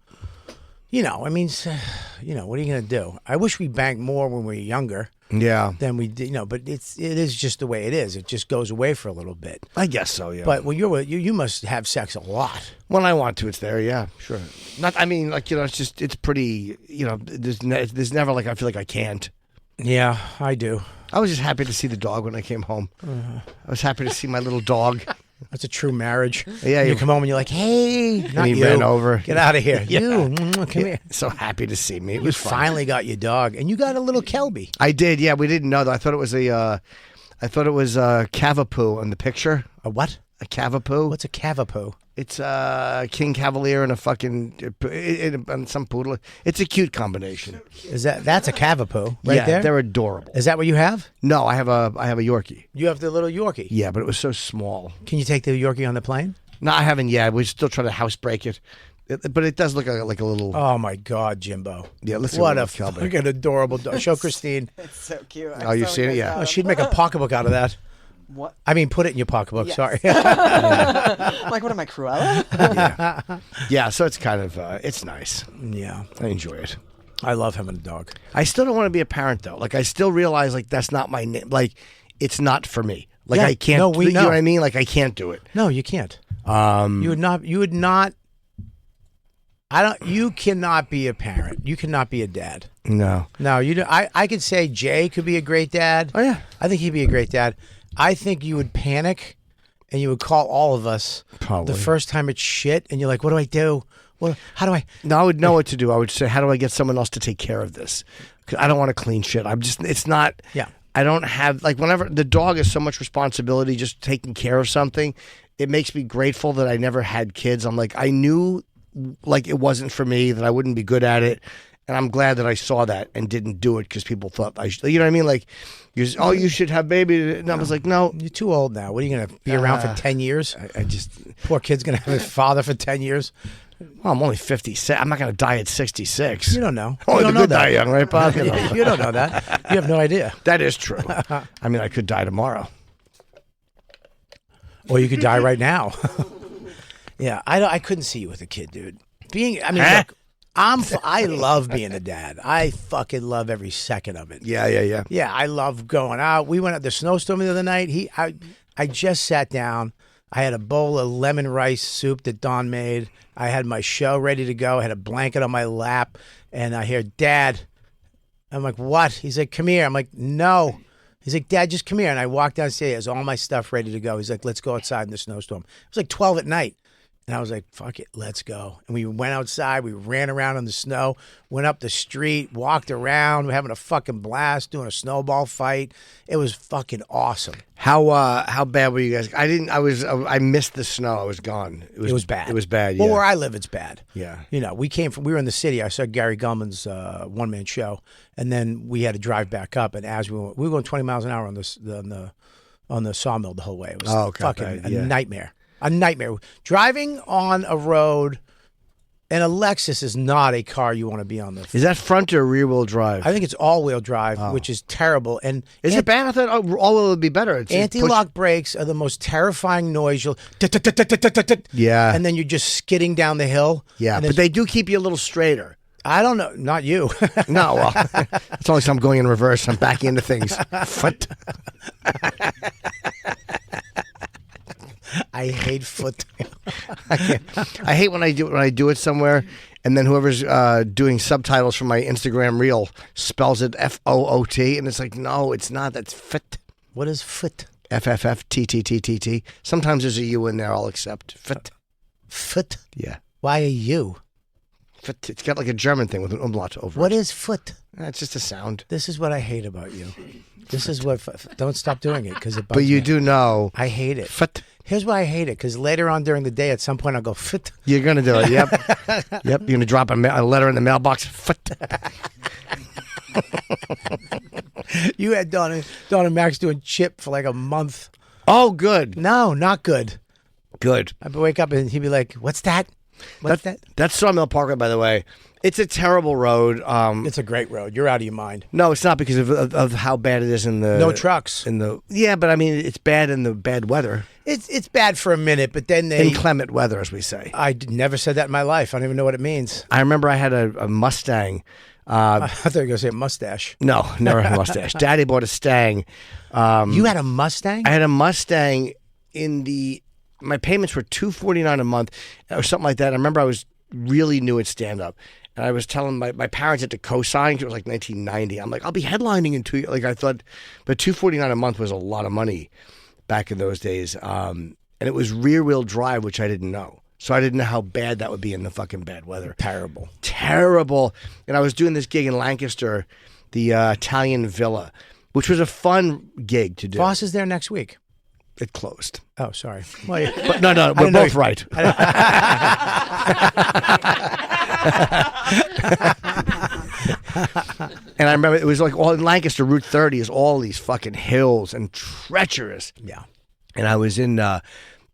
what are you going to do? I wish we banked more when we were younger. Yeah. Than we did, but it is just the way it is. It just goes away for a little bit. I guess so, yeah. But when you're with you must have sex a lot. When I want to, it's there, yeah, sure. It's pretty, there's never like I feel like I can't. Yeah, I do. I was just happy to see the dog when I came home. I was happy to see my little dog. That's a true marriage. Yeah, you come home and you're like, hey, not and he you. ran over. Get out of here. Yeah. Come here. So happy to see me. It You was fun. finally got your dog, and you got a little Kelby. I did, yeah. We didn't know though. I thought it was a Cavapoo in the picture. A what? A Cavapoo. What's a Cavapoo? It's a King Cavalier and a fucking and some poodle. It's a cute combination. That's a Cavapoo right there? They're adorable. Is that what you have? No, I have a Yorkie. You have the little Yorkie. Yeah, but it was so small. Can you take the Yorkie on the plane? No, I haven't yet. We're still trying to housebreak it. But it does look like a little. Oh my God, Jimbo! Yeah, let's see what a Kelby. fucking adorable dog. Show Christine. It's so cute. Oh, you've seen it? Yeah. Oh, she'd make a pocketbook out of that. What? I mean, put it in your pocketbook. Yes. Sorry. Like, what am I, Cruella? Yeah, so it's kind of it's nice. Yeah, I enjoy it. I love having a dog. I still don't want to be a parent though. Like, I still realize like that's not my name. Like, it's not for me. Like, Yeah, I can't. no, we you know know. what I mean? Like, I can't do it. No, you can't. You would not. You cannot be a parent. You cannot be a dad. No. No, you. I could say Jay could be a great dad. Oh yeah. I think he'd be a great dad. I think you would panic, and you would call all of us Probably. the first time it's shit, and you're like, "What do I do? How do I?" No, I would know what to do. I would say, how do I get someone else to take care of this? 'Cause I don't want to clean shit. It's not. Yeah. I don't have, like, whenever the dog is so much responsibility just taking care of something, it makes me grateful that I never had kids. I'm like, I knew, like, it wasn't for me, that I wouldn't be good at it. And I'm glad that I saw that and didn't do it because people thought I should. You know what I mean? Like, you should have baby. And I was like, no. You're too old now. What are you going to be around for 10 years? I just. Poor kid's going to have his father for 10 years. Well, I'm only 56. I'm not going to die at 66. You don't know. Only you the don't good know die that. young, right, Bob? You know. You don't know that. You have no idea. That is true. I mean, I could die tomorrow. Or you could die right now. Yeah, I couldn't see you with a kid, dude. Look, I love being a dad. I fucking love every second of it. Yeah. Yeah, I love going out. We went out the snowstorm the other night. I just sat down. I had a bowl of lemon rice soup that Dawn made. I had my show ready to go. I had a blanket on my lap, and I hear, Dad. I'm like, what? He's like, come here. I'm like, no. He's like, Dad, just come here. And I walked downstairs. He has all my stuff ready to go. He's like, let's go outside in the snowstorm. It was like 12 at night. And I was like, fuck it, let's go. And we went outside. We ran around in the snow, went up the street, walked around. We're having a fucking blast, doing a snowball fight. It was fucking awesome. How bad were you guys? I missed the snow. I was gone. It was bad. It was bad, yeah. Well, where I live, it's bad. Yeah. You know, we were in the city. I saw Gary Gulman's one-man show. And then we had to drive back up. And as we were going 20 miles an hour on the sawmill the whole way. It was fucking a nightmare. A nightmare. Driving on a road, and a Lexus is not a car you want to be on. Is that front or rear wheel drive? I think it's all-wheel drive, which is terrible. And is it bad? I thought all-wheel would be better. Anti-lock brakes are the most terrifying noise. You'll yeah, and then you're just skidding down the hill. Yeah, but they do keep you a little straighter. I don't know. Not you. No, well, it's only I'm going in reverse. I'm backing into things. Foot. I hate foot. I hate when I do it somewhere, and then whoever's doing subtitles for my Instagram reel spells it FOOT, and it's like, no, it's not. That's fit. What is foot? FFFTTTTT. Sometimes there's a U in there. I'll accept fit. Foot. Yeah. Why a U? Fit. It's got like a German thing with an umlaut over it. What is foot? It's just a sound. This is what I hate about you. This is what. Don't stop doing it because it bugs But you me. do know. I hate it. Fit. Here's why I hate it, because later on during the day, at some point, I'll go, fit. You're going to do it, yep. Yep, you're going to drop a letter in the mailbox. Fit. You had Dawn and Max doing chip for like a month. Oh, good. No, not good. Good. I'd wake up and he'd be like, what's that? What's that? That's Sawmill Parkway, by the way. It's a terrible road. It's a great road. You're out of your mind. No, it's not because of how bad it is in the... No trucks. Yeah, but I mean, it's bad in the bad weather. It's bad for a minute, but then they... Inclement weather, as we say. Never said that in my life. I don't even know what it means. I remember I had a Mustang. I thought you were going to say a mustache. No, never had a mustache. Daddy bought a Stang. You had a Mustang? I had a Mustang my payments were $249 a month or something like that. I remember I was really new at stand-up. And I was telling my parents had to co-sign. It was like 1990. I'm like, I'll be headlining in 2 years. Like I thought, but $249 a month was a lot of money back in those days. And it was rear-wheel drive, which I didn't know. So I didn't know how bad that would be in the fucking bad weather. Terrible. And I was doing this gig in Lancaster, the Italian Villa, which was a fun gig to do. Voss is there next week. It closed. Oh, sorry. Well, yeah. But no, we're both right. And I remember it was like all in Lancaster, Route 30 is all these fucking hills and treacherous. Yeah. And I was in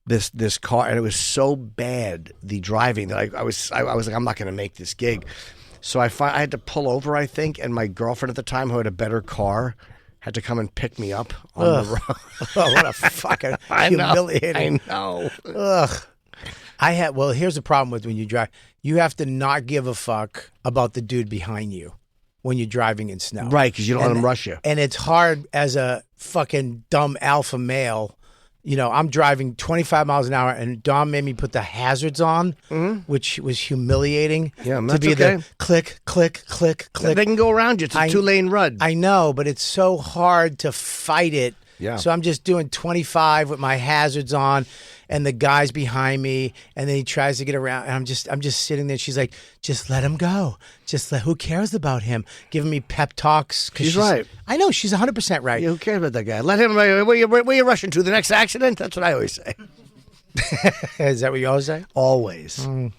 this car, and it was so bad, the driving, that I was like, I'm not going to make this gig. So I had to pull over, I think, and my girlfriend at the time, who had a better car, had to come and pick me up on the road. Oh, what a fucking humiliating. I know. Ugh. Here's the problem with when you drive. You have to not give a fuck about the dude behind you when you're driving in snow. Right, because you don't let him rush you. And it's hard as a fucking dumb alpha male. You know, I'm driving 25 miles an hour, and Dom made me put the hazards on, which was humiliating. Yeah, to be the click, click, click, click. They can go around you. It's a 2-lane rud. I know, but it's so hard to fight it. Yeah. So I'm just doing 25 with my hazards on, and the guy's behind me, and then he tries to get around, and I'm just sitting there. She's like, just let him go. Who cares about him? Giving me pep talks. She's right. I know, she's 100% right. Yeah, who cares about that guy? Let him, where you rushing to? The next accident? That's what I always say. Is that what you always say? Always. I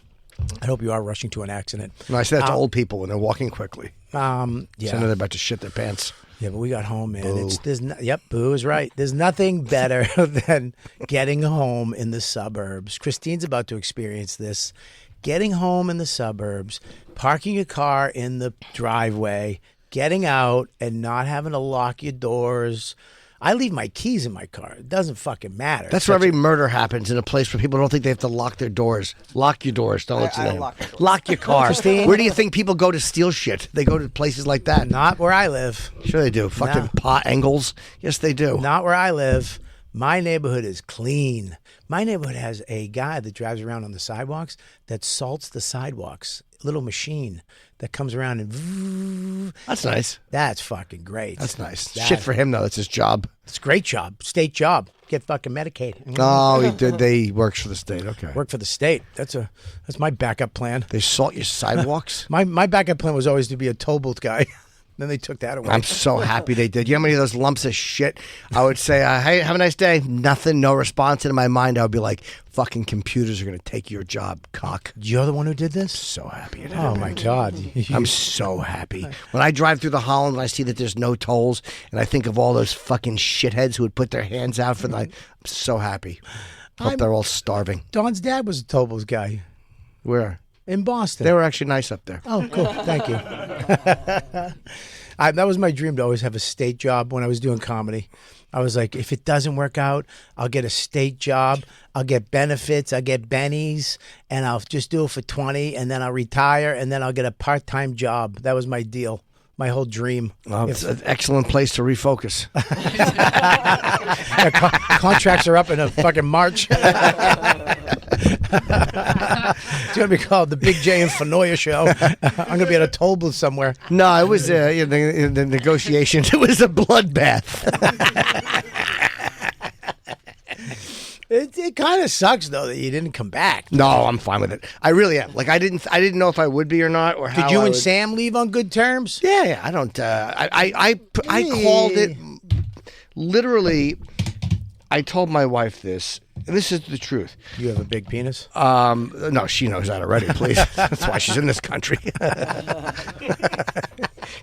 hope you are rushing to an accident. No, I say that to old people when they're walking quickly. Yeah. So I know they're about to shit their pants. Yeah, but we got home, man. Boo. Yep, Boo is right. There's nothing better than getting home in the suburbs. Christine's about to experience this. Getting home in the suburbs, parking your car in the driveway, getting out and not having to lock your doors. I leave my keys in my car. It doesn't fucking matter. That's where every murder happens, in a place where people don't think they have to lock their doors. Lock your doors. Don't let you in. Lock your car. Christine? Where do you think people go to steal shit? They go to places like that. Not where I live. Sure they do. Fucking pot angles. Yes, they do. Not where I live. My neighborhood is clean. My neighborhood has a guy that drives around on the sidewalks that salts the sidewalks. Little machine that comes around and That's nice. That's fucking great. That's nice. Shit for him though. That's his job. It's a great job. State job. Get fucking medicated. Oh, he did. He works for the state. Okay. Work for the state. That's my backup plan. They salt your sidewalks. My backup plan was always to be a toll booth guy. Then they took that away. I'm so happy they did. You know how many of those lumps of shit I would say, hey, have a nice day. Nothing, no response. And in my mind, I would be like, fucking computers are going to take your job, cock. You're the one who did this? So happy it Oh, happened. my God. I'm so happy. When I drive through the Holland and I see that there's no tolls, and I think of all those fucking shitheads who would put their hands out for the I'm so happy. Hope they're all starving. Don's dad was a toll booth guy Where? in Boston. They were actually nice up there. Oh, cool. Thank you. That was my dream to always have a state job when I was doing comedy. I was like, if it doesn't work out, I'll get a state job. I'll get benefits. I'll get bennies, and I'll just do it for 20, and then I'll retire, and then I'll get a part-time job. That was my deal, my whole dream. It's an excellent place to refocus. Yeah, contracts are up in a fucking March. It's going to be called the Big J and Fenoya Show. I'm going to be at a toll booth somewhere. No, it was in the negotiations. It was a bloodbath. It kind of sucks though that you didn't come back. No, I'm fine with it. I really am. Like I didn't know if I would be or not, or how. Did you I and would... Sam leave on good terms? Yeah. I don't. I called it. Literally, I told my wife this, and this is the truth. You have a big penis? No, she knows that already. Please, that's why she's in this country.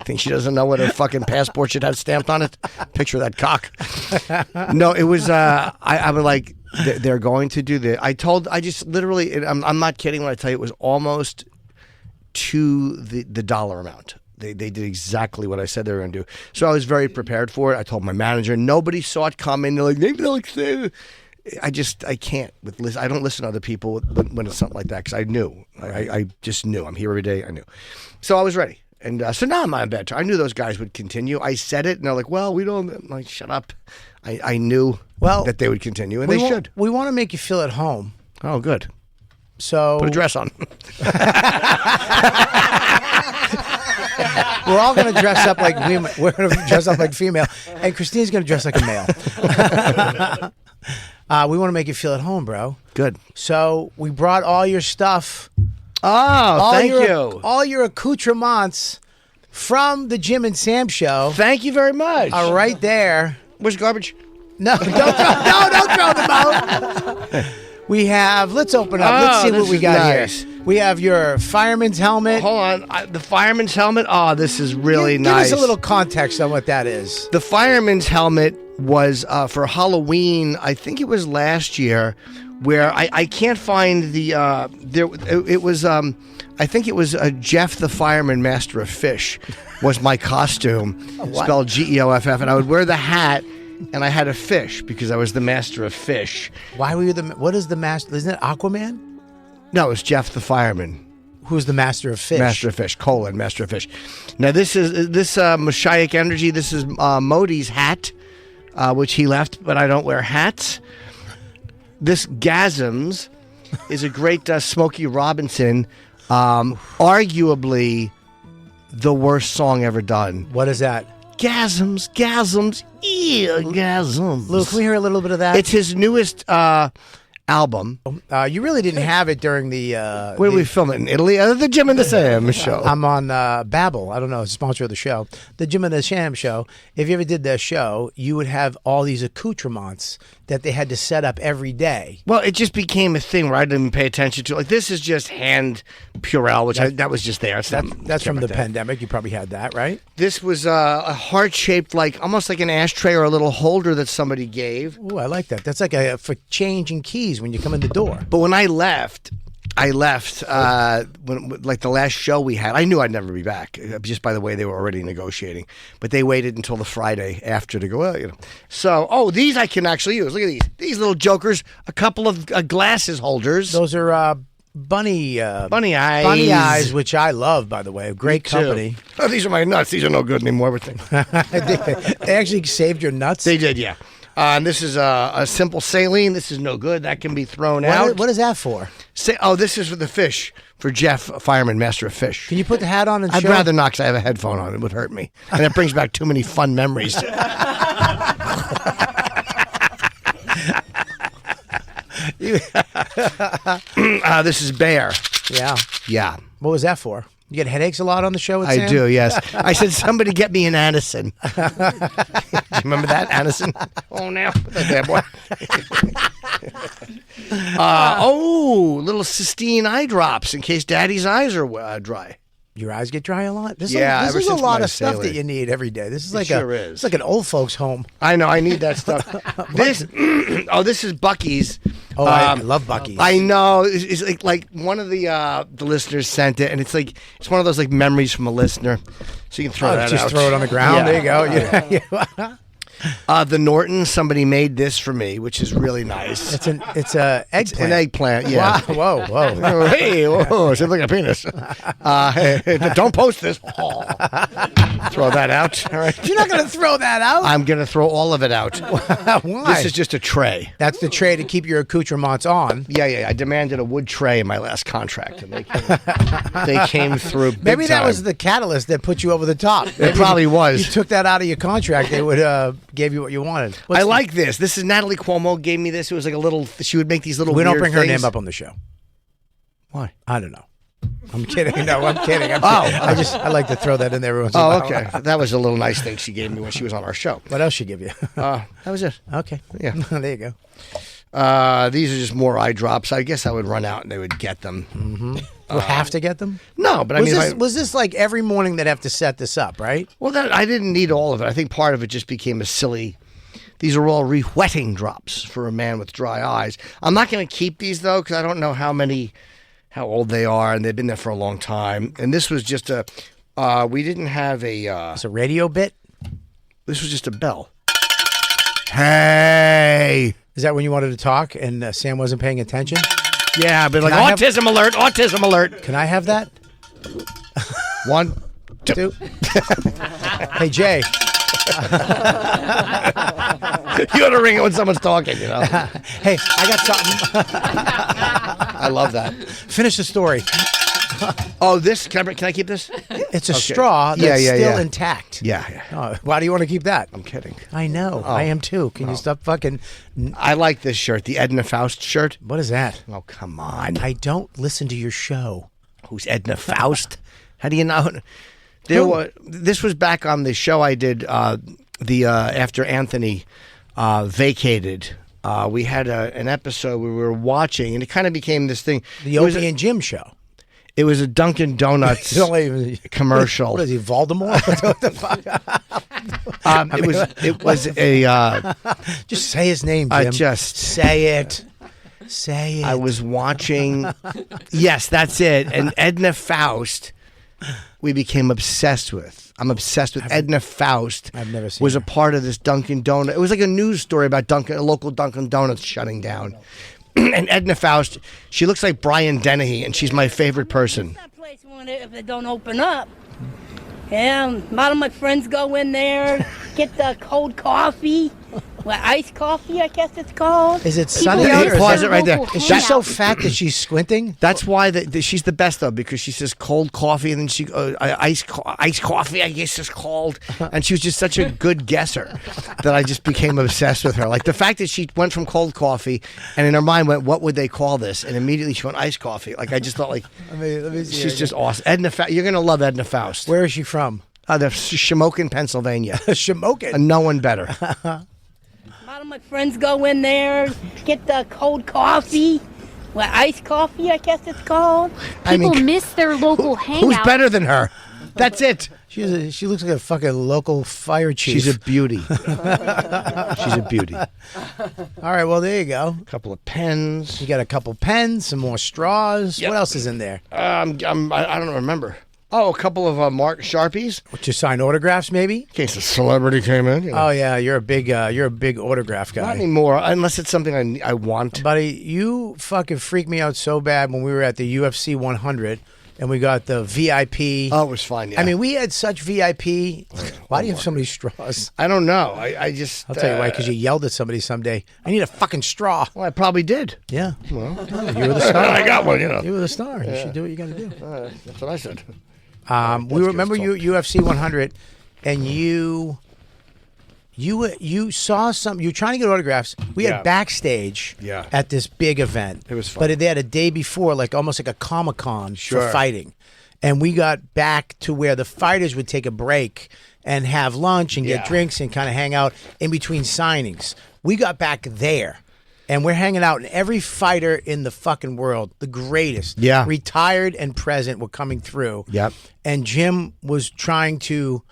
Think she doesn't know what her fucking passport should have stamped on it? Picture that cock. No, it was. I was like, they're going to do this. I just literally. I'm not kidding when I tell you it was almost to the dollar amount. They did exactly what I said they were going to do. So I was very prepared for it. I told my manager. Nobody saw it coming. They're like, maybe they'll like. I can't. I don't listen to other people when it's something like that because I knew. I just knew. I'm here every day. I knew. So I was ready. And so now I'm on a bad time. I knew those guys would continue. I said it, and they're like, well, we don't. I'm like, shut up. I knew that they would continue, and they should. We want to make you feel at home. Oh, good. So put a dress on. We're all going to dress up like women. We're going to dress up like female, and Christine's going to dress like a male. We want to make you feel at home, bro. Good. So we brought all your stuff. Oh, thank you. All your accoutrements from the Jim and Sam show. Thank you very much. Are right there. Where's garbage? No, don't throw them out. We have. Let's open up. Let's see what we got nice. here. We have your fireman's helmet. Hold on, the fireman's helmet. Oh, this is really nice. Give us a little context on what that is. The fireman's helmet was for Halloween. I think it was last year. Where I can't find the it was I think it was Jeff the Fireman Master of Fish was my costume spelled GEOFF, and I would wear the hat and I had a fish because I was the Master of Fish. Why were you what is the master? Isn't it Aquaman? No, it was Jeff the Fireman. Who's the Master of Fish? Master of Fish, Master of Fish. Now this Mosaic Energy. This is Modi's hat, which he left, but I don't wear hats. This Gasms is a great Smokey Robinson, arguably the worst song ever done. What is that? Gasms, yeah, Gasms. Luke, can we hear a little bit of that? It's his newest album. You really didn't have it during the... Where did we film it? In Italy? The Jim and the Sam show. I'm on Babbel. I don't know. It's a sponsor of the show. The Jim and the Sam show. If you ever did that show, you would have all these accoutrements that they had to set up every day. Well, it just became a thing where I didn't pay attention to. Like, this is just hand Purell, which that was just there. That's from the pandemic. You probably had that, right? This was a heart-shaped, like almost like an ashtray or a little holder that somebody gave. Oh, I like that. That's like for changing keys when you come in the door. But when I left when like the last show we had. I knew I'd never be back just by the way they were already negotiating. But they waited until the Friday after to go. Well, So, these I can actually use. Look at these little jokers. A couple of glasses holders. Those are bunny eyes. Bunny eyes, which I love, by the way. Great company. Oh, these are my nuts. These are no good anymore. But they actually saved your nuts. They did, yeah. And this is a simple saline. This is no good. That can be thrown out. What is that for? This is for the fish. For Jeff, fireman, master of fish. Can you put the hat on and I'd show? rather not because I have a headphone on. It would hurt me. And it brings back too many fun memories. This is Bear. Yeah. Yeah. What was that for? You get headaches a lot on the show with I Sam? do, yes. I said, somebody get me an Anacin. Do you remember that, Anacin? Oh, now. Put that bad boy. Little cysteine eye drops in case daddy's eyes are dry. Your eyes get dry a lot? This Yeah, is ever a since lot my of stuff sailor. that you need every day. This is like sure a is. It's like an old folks home. I know, I need that stuff. This is Bucky's. Oh, I love Bucky's. I know. It's like one of the listeners sent it, and it's one of those like memories from a listener. So you can throw that just out. throw it on the ground. Yeah. There you go. Yeah. The Norton, somebody made this for me, which is really nice. It's an eggplant. An eggplant, yeah. Wow. Whoa. Oh, hey, whoa, it's like a penis. Hey, don't post this. Oh. Throw that out. All right. You're not going to throw that out? I'm going to throw all of it out. Why? This is just a tray. That's the tray to keep your accoutrements on. Yeah. I demanded a wood tray in my last contract, and they came through big Maybe that time. was the catalyst that put you over the top. It probably was. You took that out of your contract, they would gave you what you wanted. I like this. This is Natalie Cuomo gave me this. It was like a little. She would make these little. We don't weird bring her things. name up on the show. Why? I don't know. I'm kidding. No, I'm kidding. I like to throw that in there every once in a Oh, while. okay. That was a little nice thing she gave me when she was on our show. What else she give you? That was it. Okay. Yeah. There you go. These are just more eye drops. I guess I would run out and they would get them. Mm-hmm. We'll have to get them? No, but Was this like every morning they'd have to set this up, right? Well, I didn't need all of it. I think part of it just became a silly. These are all re-wetting drops for a man with dry eyes. I'm not going to keep these though because I don't know how old they are, and they've been there for a long time. And this was just a. We didn't have a. It's a radio bit. This was just a bell. Hey. Is that when you wanted to talk and Sam wasn't paying attention? Yeah, but like Can I have- autism alert, autism alert. Can I have that? 1, 2. Hey, Jay. You ought to ring it when someone's talking, you know. Hey, I got something. I love that. Finish the story. Oh, this can I keep this? It's a straw that's Yeah, still yeah. intact. Yeah. Oh, why do you want to keep that? I'm kidding. I know. I am too. Can you stop fucking... I like this shirt, the Edna Faust shirt. What is that? Oh, come on. I don't listen to your show. Who's Edna Faust? How do you know? This was back on the show I did after Anthony vacated. We had an episode where we were watching, and it kind of became this thing. The Opie and Jim show. It was a Dunkin' Donuts commercial. What is he, Voldemort? What the fuck? It was a. Just say his name, Jim. Say it. Say it. I was watching. Yes, that's it. And Edna Faust, we became obsessed with. I'm obsessed with Edna Faust. I've never seen was her. a part of this Dunkin' Donut. It was like a news story about a local Dunkin' Donuts shutting down. And Edna Faust, she looks like Brian Dennehy, and she's my favorite person. That place if it don't open up. Yeah, a lot of my friends go in there, get the cold coffee. Well, iced coffee, I guess it's called. Is it People sunny go out to or Pause their it right there. local Is she hangout. so fat that she's squinting? That's why she's the best though, because she says cold coffee, and then she iced coffee, I guess is called, and she was just such a good guesser that I just became obsessed with her. Like the fact that she went from cold coffee, and in her mind went, "What would they call this?" And immediately she went iced coffee. Like I just thought, like Let me see she's just awesome. Edna Faust, you're gonna love Edna Faust. Where is she from? The Shamokin, Pennsylvania. Shamokin. And no one better. A lot of my friends go in there, get the cold coffee. Well, iced coffee, I guess it's called. People miss their local hangout. Who's better than her? That's it. She looks like a fucking local fire chief. She's a beauty. She's a beauty. All right, well, there you go. A couple of pens. You got a couple pens, some more straws. Yep. What else is in there? I don't remember. Oh, a couple of Mark Sharpies. To sign autographs, maybe? In case a celebrity came in. You know. Oh yeah, you're a big autograph guy. Not anymore, unless it's something I want. Buddy, you fucking freaked me out so bad when we were at the UFC 100. and we got the VIP. Oh, it was fun. Yeah. I mean, we had such VIP. Why do you have so many straws? I don't know. I just. I'll tell you why. Because you yelled at somebody someday. I need a fucking straw. Well, I probably did. Yeah. Well, you were the star. I got one. You know. You were the star. You should do what you got to do. That's what I said. We remember you UFC 100, and you saw some. You were trying to get autographs. We had backstage at this big event. It was fun. But they had a day before, like almost like a Comic-Con for fighting. And we got back to where the fighters would take a break and have lunch and get drinks and kind of hang out in between signings. We got back there. And we're hanging out, and every fighter in the fucking world, the greatest, retired and present, were coming through. Yep. And Jim was trying to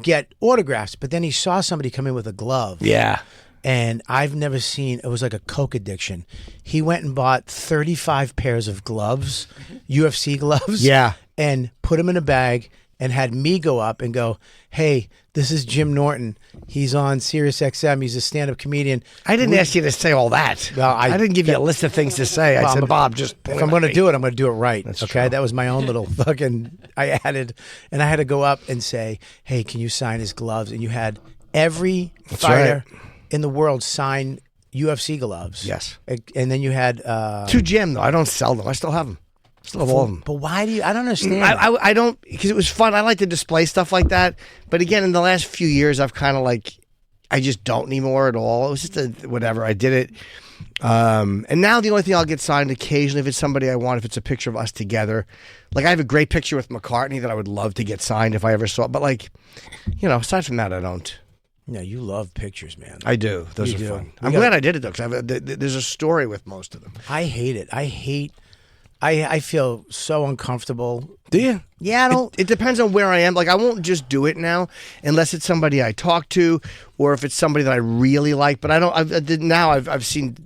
get autographs, but then he saw somebody come in with a glove. Yeah. And I've never seen, it was like a coke addiction. He went and bought 35 pairs of gloves, UFC gloves. Yeah. And put them in a bag and had me go up and go, hey, this is Jim Norton. He's on Sirius XM. He's a stand-up comedian. I didn't ask you to say all that. Well, I didn't give you a list of things to say. I said, Bob, just if I'm going to do it, I'm going to do it right. That's okay? true. That was my own little fucking, I added, and I had to go up and say, hey, can you sign his gloves? And you had every fighter in the world sign UFC gloves. Yes. And then you had... to Jim, though. I don't sell them. I still have them. Still have all of them. But why do you... I don't understand. I don't... Because it was fun. I like to display stuff like that. But again, in the last few years, I've kind of like... I just don't anymore at all. It was just whatever. I did it. And now the only thing I'll get signed occasionally, if it's somebody I want, if it's a picture of us together. Like, I have a great picture with McCartney that I would love to get signed if I ever saw it. But, like, you know, aside from that, I don't. No, you love pictures, man. I do. Those are fun. I'm glad I did it, though, because there's a story with most of them. I hate it. I feel so uncomfortable. Do you? Yeah, I don't. It depends on where I am. Like, I won't just do it now unless it's somebody I talk to or if it's somebody that I really like. But I don't. I've seen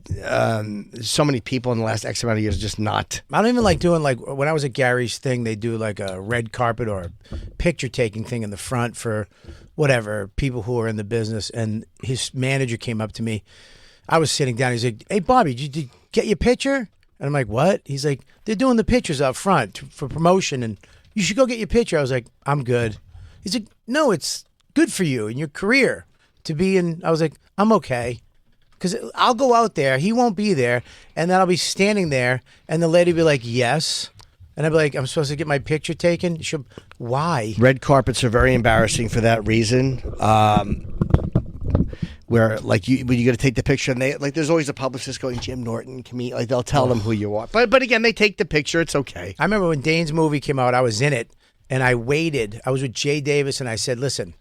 so many people in the last X amount of years just not. I don't even like doing, like, when I was at Gary's thing, they do like a red carpet or a picture taking thing in the front for whatever, people who are in the business. And his manager came up to me. I was sitting down. He's like, hey, Bobby, did you get your picture? And I'm like, what? He's like, they're doing the pictures out front for promotion, and you should go get your picture. I was like, I'm good. He's like, no, it's good for you and your career to be in. I was like, I'm okay. Because I'll go out there, he won't be there, and then I'll be standing there, and the lady will be like, yes. And I'll be like, I'm supposed to get my picture taken? She'll, why? Red carpets are very embarrassing for that reason. Where, like, when you got to take the picture, and there's always a publicist going, Jim Norton, like, they'll tell them who you are. But again, they take the picture. It's okay. I remember when Dane's movie came out, I was in it, and I waited. I was with Jay Davis, and I said, listen,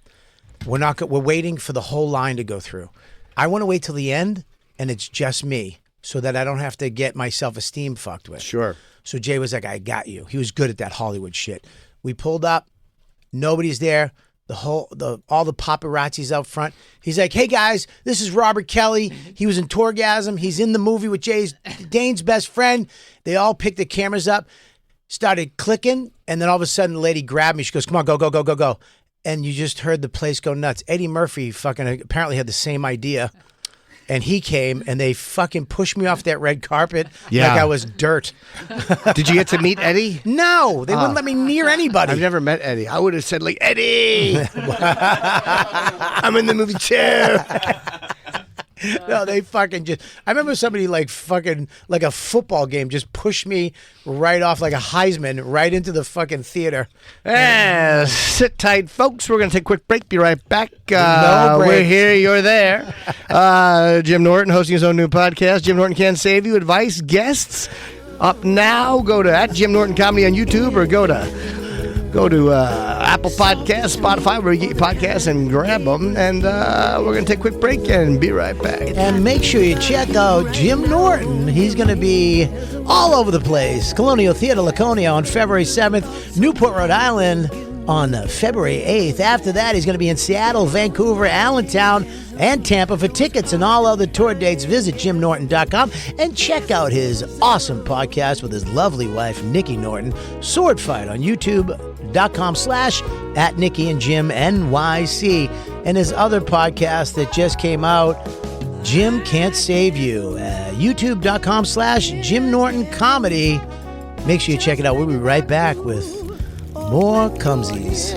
we're waiting for the whole line to go through. I want to wait till the end, and it's just me, so that I don't have to get my self-esteem fucked with. Sure. So Jay was like, I got you. He was good at that Hollywood shit. We pulled up. Nobody's there. All the paparazzis out front. He's like, hey guys, this is Robert Kelly. He was in Torgasm. He's in the movie with Dane's best friend. They all picked the cameras up, started clicking, and then all of a sudden the lady grabbed me. She goes, come on, go, go, go, go, go. And you just heard the place go nuts. Eddie Murphy fucking apparently had the same idea. And he came, and they fucking pushed me off that red carpet like I was dirt. Did you get to meet Eddie? No, they wouldn't let me near anybody. I've never met Eddie. I would have said, like, Eddie! I'm in the movie too. No, they fucking just... I remember somebody like fucking... Like a football game just pushed me right off like a Heisman right into the fucking theater. Sit tight, folks. We're going to take a quick break. Be right back. No break. We're here. You're there. Jim Norton hosting his own new podcast. Jim Norton Can't Save You. Advice, guests. Up now. Go to @Jim Norton Comedy on YouTube or go to Apple Podcasts, Spotify, where you get your podcasts, and grab them. And we're going to take a quick break and be right back. And make sure you check out Jim Norton. He's going to be all over the place. Colonial Theater, Laconia on February 7th. Newport, Rhode Island on February 8th. After that, he's going to be in Seattle, Vancouver, Allentown, and Tampa. For tickets and all other tour dates, visit JimNorton.com and check out his awesome podcast with his lovely wife, Nikki Norton, Sword Fight on YouTube.com/@Nikki and Jim NYC. And his other podcast that just came out, Jim Can't Save You, YouTube.com/Jim Norton Comedy. Make sure you check it out. We'll be right back with more Cumsies.